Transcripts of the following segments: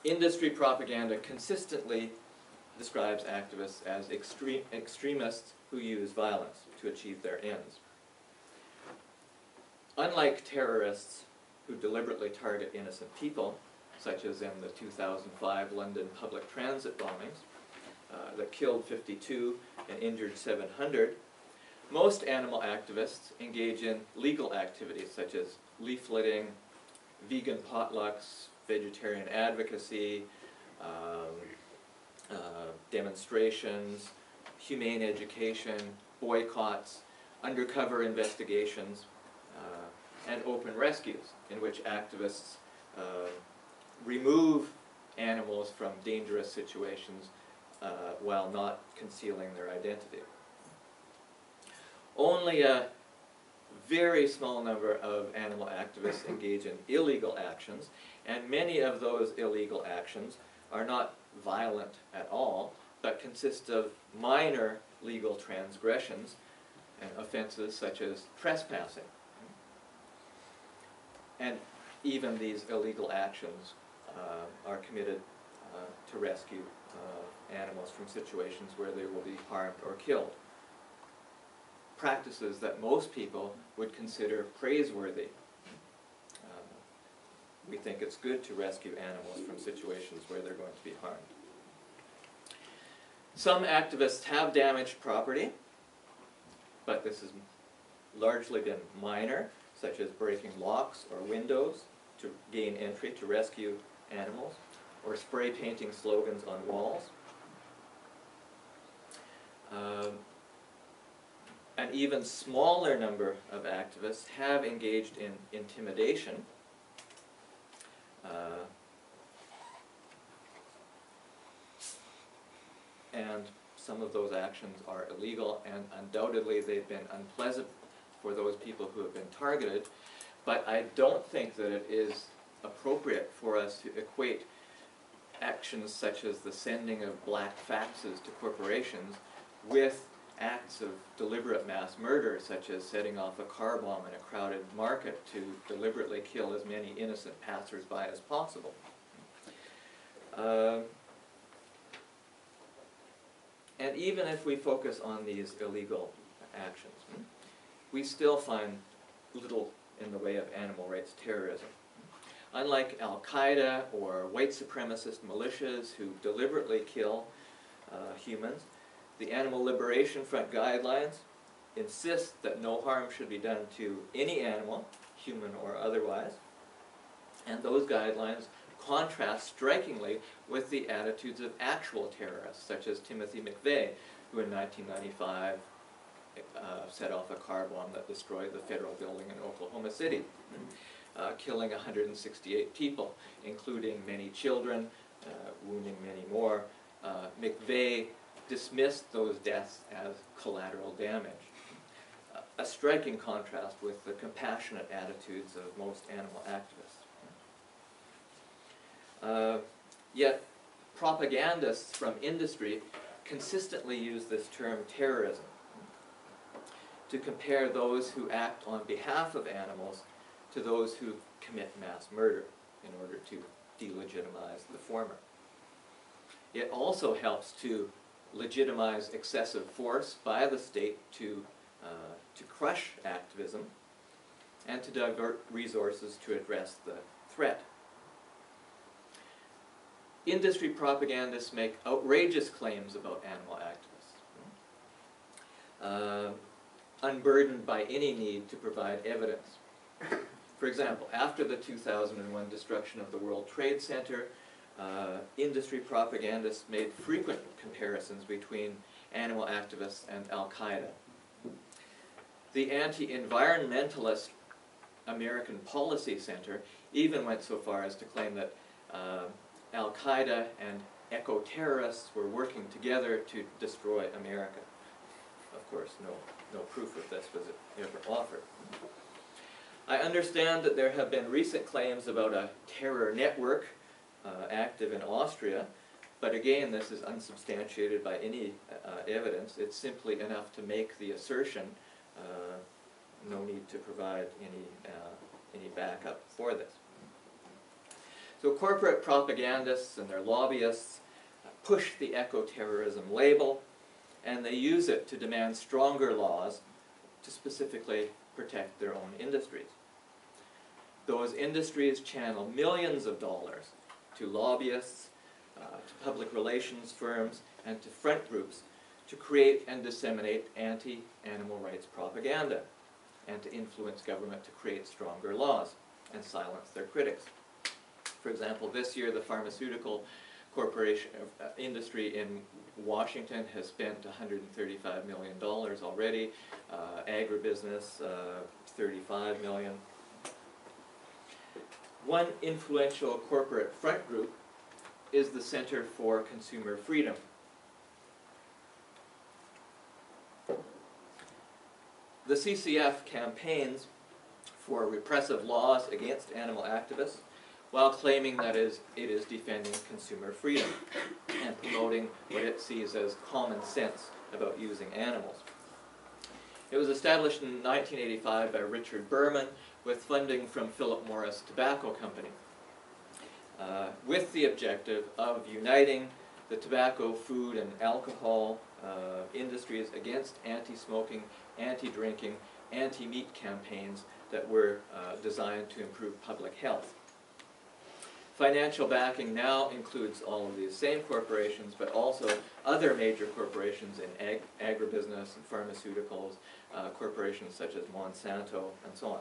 Industry propaganda consistently describes activists as extremists who use violence to achieve their ends. Unlike terrorists who deliberately target innocent people, such as in the 2005 London public transit bombings that killed 52 and injured 700, most animal activists engage in legal activities such as leafleting, vegan potlucks, vegetarian advocacy, demonstrations, humane education, boycotts, undercover investigations, and open rescues, in which activists remove animals from dangerous situations while not concealing their identity. Only a very small number of animal activists engage in illegal actions, and many of those illegal actions are not violent at all, but consist of minor legal transgressions and offenses such as trespassing. And even these illegal actions are committed to rescue animals from situations where they will be harmed or killed. Practices that most people would consider praiseworthy. We think it's good to rescue animals from situations where they're going to be harmed. Some activists have damaged property, but this has largely been minor, such as breaking locks or windows to gain entry to rescue animals, or spray painting slogans on walls. An even smaller number of activists have engaged in intimidation, and some of those actions are illegal, and undoubtedly they've been unpleasant for those people who have been targeted, but I don't think that it is appropriate for us to equate actions such as the sending of black faxes to corporations with acts of deliberate mass murder, such as setting off a car bomb in a crowded market to deliberately kill as many innocent passers-by as possible. And even if we focus on these illegal actions, we still find little in the way of animal rights terrorism. Unlike Al-Qaeda or white supremacist militias who deliberately kill humans, the Animal Liberation Front guidelines insist that no harm should be done to any animal, human or otherwise, and those guidelines contrast strikingly with the attitudes of actual terrorists, such as Timothy McVeigh, who in 1995 set off a car bomb that destroyed the federal building in Oklahoma City, killing 168 people, including many children, wounding many more. McVeigh dismissed those deaths as collateral damage. A striking contrast with the compassionate attitudes of most animal activists. Yet propagandists from industry consistently use this term terrorism to compare those who act on behalf of animals to those who commit mass murder in order to delegitimize the former. It also helps to legitimize excessive force by the state to crush activism and to divert resources to address the threat. Industry propagandists make outrageous claims about animal activists, unburdened by any need to provide evidence. For example, after the 2001 destruction of the World Trade Center, industry propagandists made frequent comparisons between animal activists and Al-Qaeda. The anti-environmentalist American Policy Center even went so far as to claim that Al-Qaeda and eco-terrorists were working together to destroy America. Of course, no proof of this was ever offered. I understand that there have been recent claims about a terror network active in Austria, but again, this is unsubstantiated by any evidence. It's simply enough to make the assertion, no need to provide any backup for this. So corporate propagandists and their lobbyists push the eco-terrorism label, and they use it to demand stronger laws to specifically protect their own industries. Those industries channel millions of dollars to lobbyists, to public relations firms, and to front groups to create and disseminate anti-animal rights propaganda and to influence government to create stronger laws and silence their critics. For example, this year the pharmaceutical corporation industry in Washington has spent $135 million already, agribusiness $35 million. One influential corporate front group is the Center for Consumer Freedom. The CCF campaigns for repressive laws against animal activists while claiming that it is defending consumer freedom and promoting what it sees as common sense about using animals. It was established in 1985 by Richard Berman with funding from Philip Morris Tobacco Company, with the objective of uniting the tobacco, food, and alcohol industries against anti-smoking, anti-drinking, anti-meat campaigns that were designed to improve public health. Financial backing now includes all of these same corporations, but also other major corporations in agribusiness and pharmaceuticals, corporations such as Monsanto, and so on.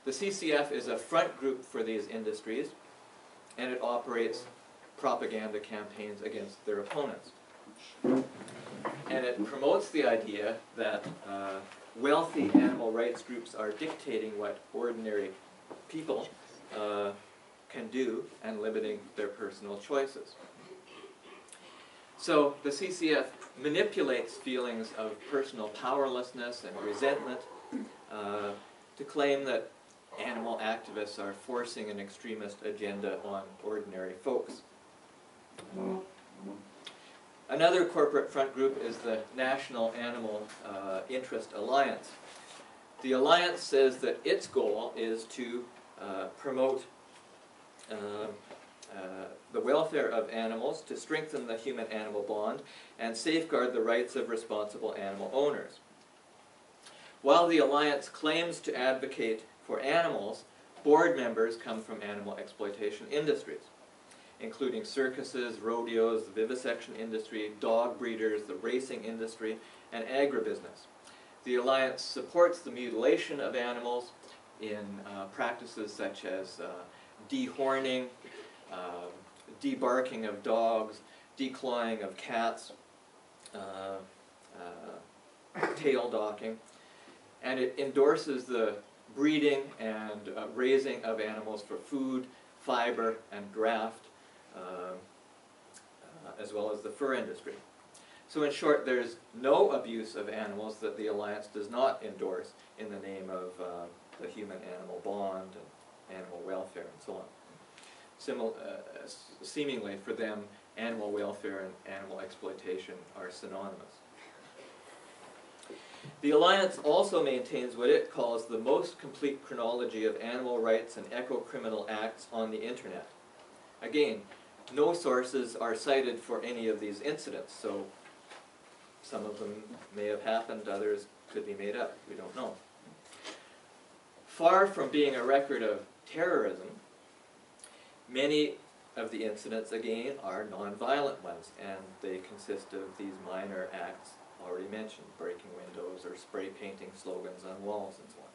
The CCF is a front group for these industries, and it operates propaganda campaigns against their opponents. And it promotes the idea that wealthy animal rights groups are dictating what ordinary people can do and limiting their personal choices. So the CCF manipulates feelings of personal powerlessness and resentment to claim that animal activists are forcing an extremist agenda on ordinary folks. Another corporate front group is the National Animal Interest Alliance. The alliance says that its goal is to promote the welfare of animals, to strengthen the human-animal bond, and safeguard the rights of responsible animal owners. While the alliance claims to advocate for animals, board members come from animal exploitation industries, including circuses, rodeos, the vivisection industry, dog breeders, the racing industry, and agribusiness. The alliance supports the mutilation of animals in practices such as dehorning, debarking of dogs, declawing of cats, tail docking, and it endorses the breeding and raising of animals for food, fiber, and graft, as well as the fur industry. So in short, there's no abuse of animals that the Alliance does not endorse in the name of the human-animal bond and animal welfare and so on. Seemingly for them, animal welfare and animal exploitation are synonymous. The Alliance also maintains what it calls the most complete chronology of animal rights and eco-criminal acts on the internet. Again, no sources are cited for any of these incidents, so some of them may have happened, others could be made up, we don't know. Far from being a record of terrorism, many of the incidents, again, are non-violent ones, and they consist of these minor acts already mentioned, breaking windows or spray painting slogans on walls and so on.